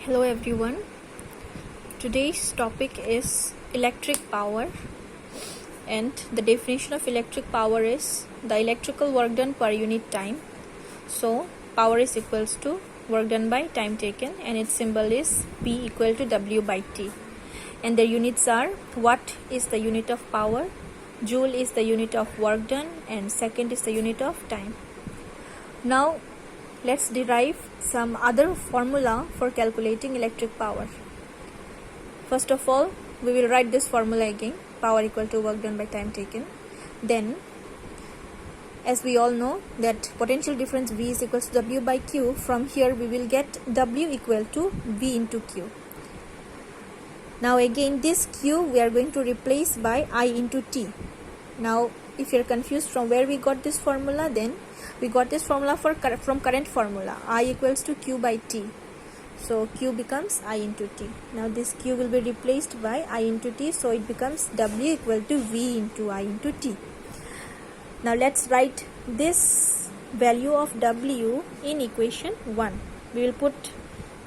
Hello everyone. Today's topic is electric power, and the definition of electric power is the electrical work done per unit time. So power is equals to work done by time taken, and its symbol is P equal to W by T. And the units are watt is the unit of power, joule is the unit of work done, and second is the unit of time. Now let's derive some other formula for calculating electric power. First of all, we will write this formula again, power equal to work done by time taken. Then, as we all know that potential difference V is equals to W by Q, from here we will get W equal to V into Q. Now again this Q we are going to replace by I into T. Now if you are confused from where we got this formula, then we got this formula from current formula, I equals to Q by T. So Q becomes I into T. Now this Q will be replaced by I into T, so it becomes W equal to V into I into T. Now let's write this value of W in equation 1. We will put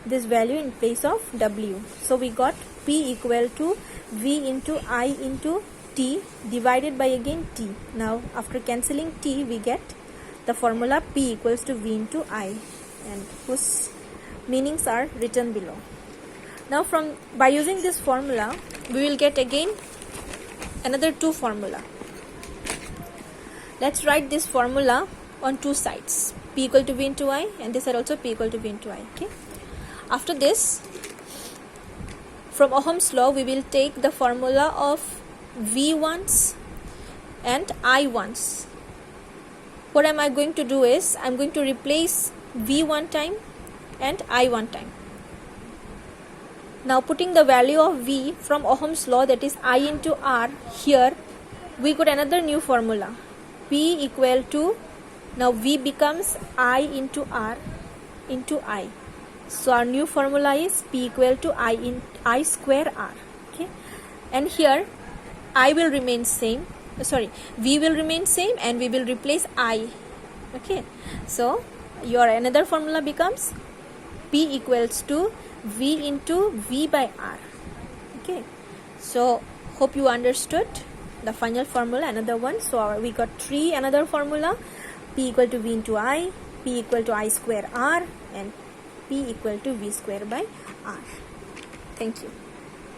this value in place of W. So we got P equal to V into I into T divided by again T. Now after cancelling T we get the formula P equals to V into I, and whose meanings are written below. Now by using this formula we will get again another two formula. Let's write this formula on two sides, P equal to V into I, and this side also P equal to V into I. Okay. After this, from Ohm's law we will take the formula of V once and I once. What am I going to do is I am going to replace V one time and I one time. Now putting the value of V from Ohm's law, that is I into R, here we got another new formula, P equal to, now V becomes I into R into I. So our new formula is P equal to I square R. Okay, and here I will remain same. V will remain same and we will replace I. Okay, so your another formula becomes P equals to V into V by R. Okay, so hope you understood the final formula, another one. So we got another formula, P equal to V into I, P equal to I square R, and P equal to V square by R. Thank you.